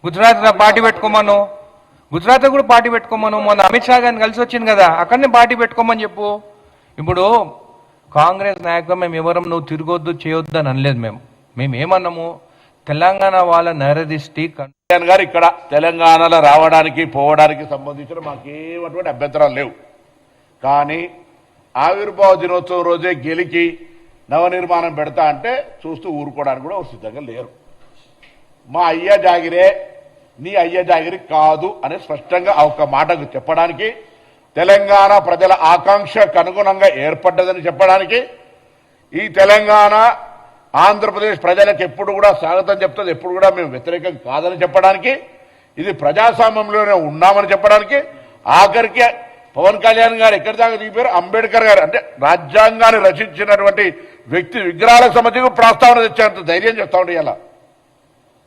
గుజరాత్ లో పార్టీ పెట్టుకోమను, గుజరాత్ కూడా పార్టీ పెట్టుకోమను. మొన్న అమిత్ షా గారిని కలిసి వచ్చింది కదా, అక్కడనే పార్టీ పెట్టుకోమని చెప్పు. ఇప్పుడు కాంగ్రెస్ నాయకులు మేము ఎవరం నువ్వు తిరగొద్దు చేయొద్దు అని అనలేదు. మేము ఏమన్నాము, తెలంగాణ వాళ్ళ నరదిష్టి గారు ఇక్కడ తెలంగాణలో రావడానికి పోవడానికి సంబంధించిన మాకేమటువంటి అభ్యంతరాలు లేవు. కానీ ఆవిర్భావ దినోత్సవం రోజే గెలికి నవనిర్మాణం పెడతా అంటే చూస్తూ ఊరుకోవడానికి కూడా సిద్ధంగా లేరు. మా అయ్య జాగిరే నీ అయ్య జాగిరి కాదు అని స్పష్టంగా ఒక మాటకు చెప్పడానికి, తెలంగాణ ప్రజల ఆకాంక్షకు అనుగుణంగా ఏర్పడ్డదని చెప్పడానికి, ఈ తెలంగాణ ఆంధ్రప్రదేశ్ ప్రజలకు ఎప్పుడు కూడా స్వాగతం చెప్తుంది, ఎప్పుడు కూడా మేము వ్యతిరేకం కాదని చెప్పడానికి, ఇది ప్రజాస్వామ్యంలోనే ఉన్నామని చెప్పడానికి, ఆఖరికి పవన్ కళ్యాణ్ గారు ఎక్కడి దాకా దిగిపోయారు, అంబేద్కర్ గారు అంటే రాజ్యాంగాన్ని రచించినటువంటి వ్యక్తి విగ్రహాలకు సంబంధించి ప్రస్తావన తెచ్చేంత ధైర్యం చెప్తా ఉండే ఇలా